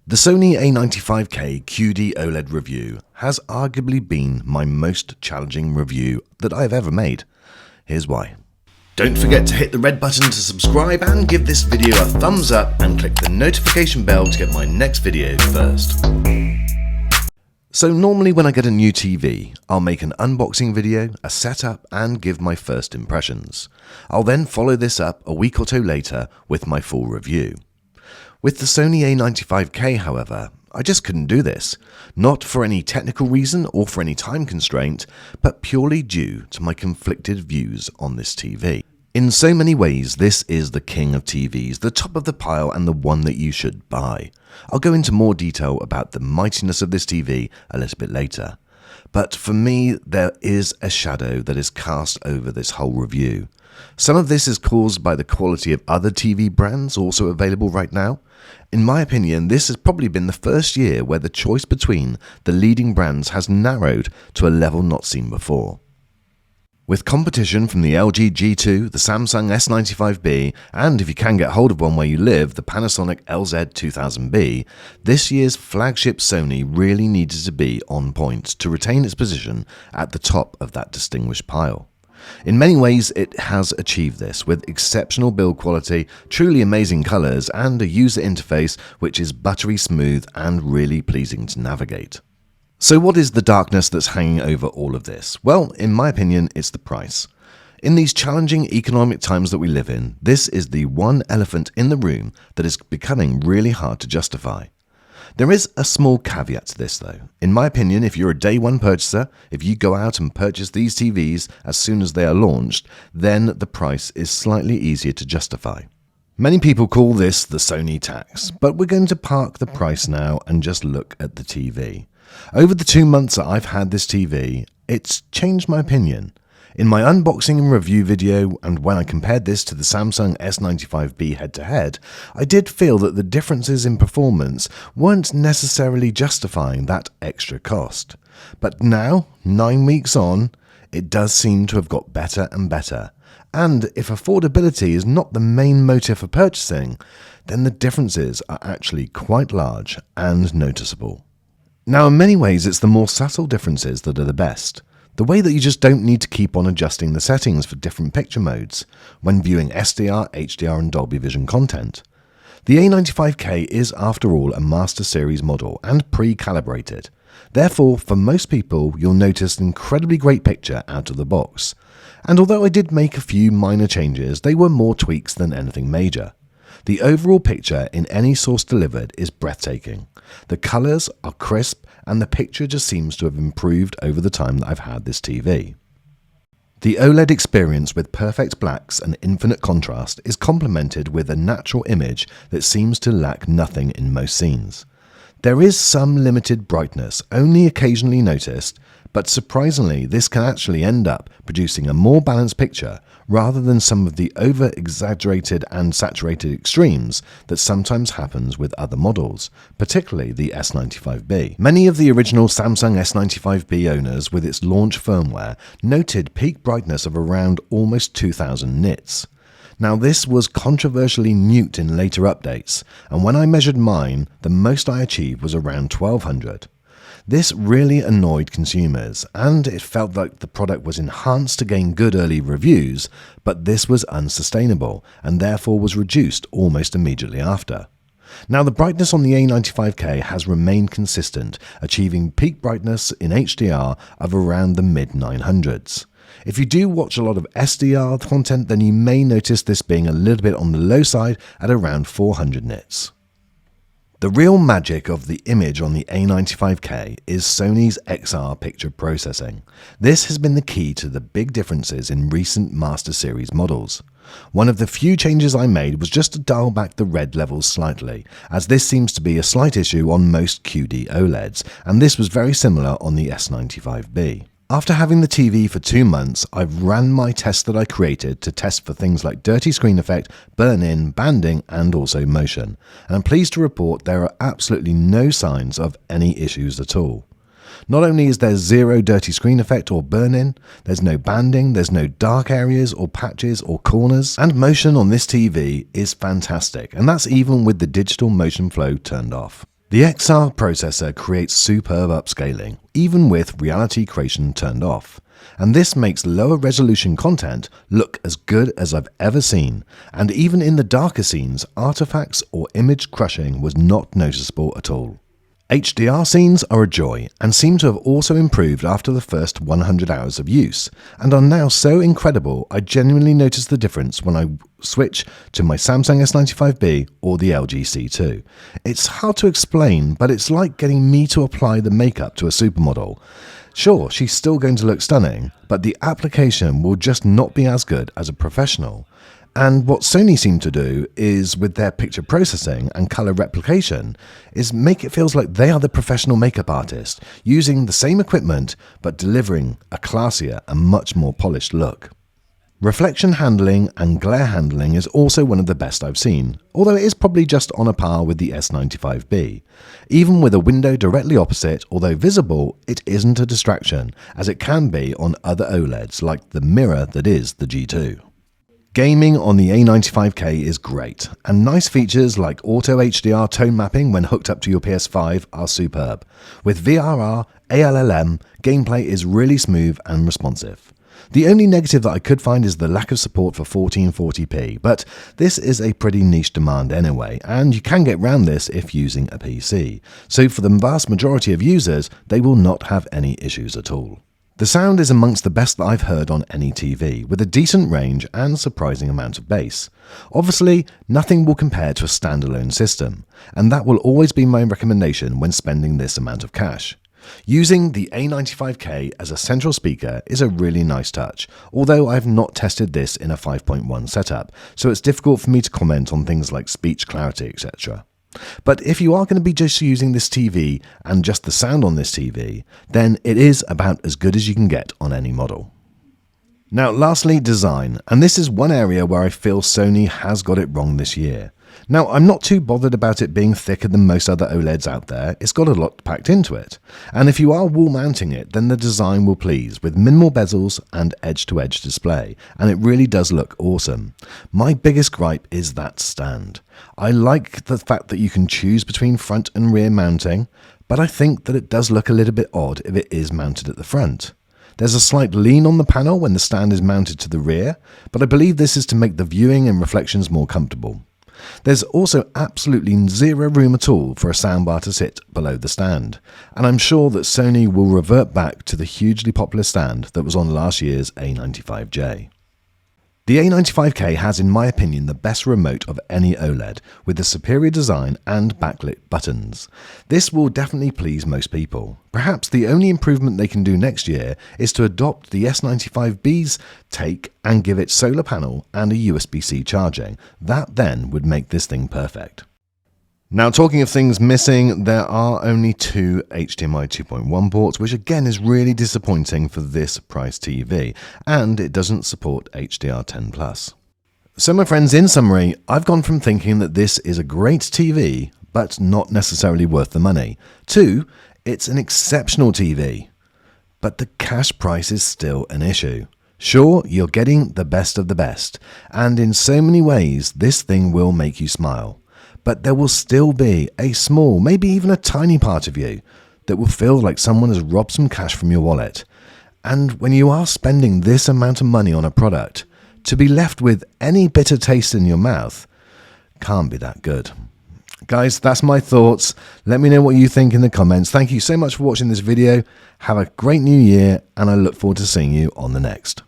The Sony A95K QD-OLED review has arguably been my most challenging review that I have ever made. Here's why. Don't forget to hit the red button to subscribe and give this video a thumbs up and click the notification bell to get my next video first. So normally when I get a new TV, I'll make an unboxing video, a setup and give my first impressions. I'll then follow this up a week or two later with my full review. With the Sony A95K, however, I just couldn't do this, not for any technical reason or for any time constraint, but purely due to my conflicted views on this TV. In so many ways, this is the king of TVs, the top of the pile and the one that you should buy. I'll go into more detail about the mightiness of this TV a little bit later. But for me, there is a shadow that is cast over this whole review. Some of this is caused by the quality of other TV brands also available right now. In my opinion, this has probably been the first year where the choice between the leading brands has narrowed to a level not seen before. With competition from the LG G2, the Samsung S95B, and if you can get hold of one where you live, the Panasonic LZ2000B, this year's flagship Sony really needed to be on point to retain its position at the top of that distinguished pile. In many ways, it has achieved this with exceptional build quality, truly amazing colours, and a user interface which is buttery smooth and really pleasing to navigate. So what is the darkness that's hanging over all of this? Well, in my opinion, it's the price. In these challenging economic times that we live in, this is the one elephant in the room that is becoming really hard to justify. There is a small caveat to this though. In my opinion, if you're a day one purchaser, if you go out and purchase these TVs as soon as they are launched, then the price is slightly easier to justify. Many people call this the Sony tax, but we're going to park the price now and just look at the TV. Over the 2 months that I've had this TV, it's changed my opinion. In my unboxing and review video, and when I compared this to the Samsung S95B head-to-head, I did feel that the differences in performance weren't necessarily justifying that extra cost. But now, 9 weeks on, it does seem to have got better and better. And if affordability is not the main motive for purchasing, then the differences are actually quite large and noticeable. Now, in many ways, it's the more subtle differences that are the best. The way that you just don't need to keep on adjusting the settings for different picture modes when viewing SDR, HDR and Dolby Vision content. The A95K is, after all, a Master Series model and pre-calibrated. Therefore, for most people, you'll notice an incredibly great picture out of the box. And although I did make a few minor changes, they were more tweaks than anything major. The overall picture in any source delivered is breathtaking. The colours are crisp and the picture just seems to have improved over the time that I've had this TV. The OLED experience with perfect blacks and infinite contrast is complemented with a natural image that seems to lack nothing in most scenes. There is some limited brightness, only occasionally noticed, but surprisingly this can actually end up producing a more balanced picture rather than some of the over-exaggerated and saturated extremes that sometimes happens with other models, particularly the S95B. Many of the original Samsung S95B owners with its launch firmware noted peak brightness of around almost 2000 nits. Now this was controversially nuked in later updates, and when I measured mine, the most I achieved was around 1200. This really annoyed consumers, and it felt like the product was enhanced to gain good early reviews, but this was unsustainable, and therefore was reduced almost immediately after. Now the brightness on the A95K has remained consistent, achieving peak brightness in HDR of around the mid-900s. If you do watch a lot of SDR content, then you may notice this being a little bit on the low side at around 400 nits. The real magic of the image on the A95K is Sony's XR picture processing. This has been the key to the big differences in recent Master Series models. One of the few changes I made was just to dial back the red levels slightly, as this seems to be a slight issue on most QD OLEDs, and this was very similar on the S95B. After having the TV for 2 months, I've ran my test that I created to test for things like dirty screen effect, burn-in, banding and also motion, and I'm pleased to report there are absolutely no signs of any issues at all. Not only is there zero dirty screen effect or burn-in, there's no banding, there's no dark areas or patches or corners, and motion on this TV is fantastic, and that's even with the digital motion flow turned off. The XR processor creates superb upscaling, even with reality creation turned off. And this makes lower resolution content look as good as I've ever seen, and even in the darker scenes, artifacts or image crushing was not noticeable at all. HDR scenes are a joy and seem to have also improved after the first 100 hours of use, and are now so incredible I genuinely notice the difference when I switch to my Samsung S95B or the LG C2. It's hard to explain, but it's like getting me to apply the makeup to a supermodel. Sure, she's still going to look stunning, but the application will just not be as good as a professional. And what Sony seem to do is, with their picture processing and color replication, is make it feels like they are the professional makeup artist, using the same equipment but delivering a classier and much more polished look. Reflection handling and glare handling is also one of the best I've seen, although it is probably just on a par with the S95B. Even with a window directly opposite, although visible, it isn't a distraction, as it can be on other OLEDs like the mirror that is the G2. Gaming on the A95K is great, and nice features like auto HDR tone mapping when hooked up to your PS5 are superb. With VRR, ALLM, gameplay is really smooth and responsive. The only negative that I could find is the lack of support for 1440p, but this is a pretty niche demand anyway, and you can get around this if using a PC. So for the vast majority of users, they will not have any issues at all. The sound is amongst the best that I've heard on any TV, with a decent range and surprising amount of bass. Obviously, nothing will compare to a standalone system, and that will always be my recommendation when spending this amount of cash. Using the A95K as a central speaker is a really nice touch, although I've not tested this in a 5.1 setup, so it's difficult for me to comment on things like speech clarity, etc. But if you are going to be just using this TV and just the sound on this TV, then it is about as good as you can get on any model. Now lastly, design, and this is one area where I feel Sony has got it wrong this year. Now, I'm not too bothered about it being thicker than most other OLEDs out there, it's got a lot packed into it. And if you are wall mounting it, then the design will please, with minimal bezels and edge-to-edge display, and it really does look awesome. My biggest gripe is that stand. I like the fact that you can choose between front and rear mounting, but I think that it does look a little bit odd if it is mounted at the front. There's a slight lean on the panel when the stand is mounted to the rear, but I believe this is to make the viewing and reflections more comfortable. There's also absolutely zero room at all for a soundbar to sit below the stand, and I'm sure that Sony will revert back to the hugely popular stand that was on last year's A95J. The A95K has, in my opinion, the best remote of any OLED, with the superior design and backlit buttons. This will definitely please most people. Perhaps the only improvement they can do next year is to adopt the S95B's take and give it solar panel and a USB-C charging. That then would make this thing perfect. Now, talking of things missing, there are only two HDMI 2.1 ports, which again is really disappointing for this price TV, and it doesn't support HDR10+. So my friends, in summary, I've gone from thinking that this is a great TV, but not necessarily worth the money, to it's an exceptional TV, but the cash price is still an issue. Sure, you're getting the best of the best, and in so many ways, this thing will make you smile. But there will still be a small, maybe even a tiny part of you that will feel like someone has robbed some cash from your wallet. And when you are spending this amount of money on a product, to be left with any bitter taste in your mouth can't be that good. Guys, that's my thoughts. Let me know what you think in the comments. Thank you so much for watching this video. Have a great new year, and I look forward to seeing you on the next.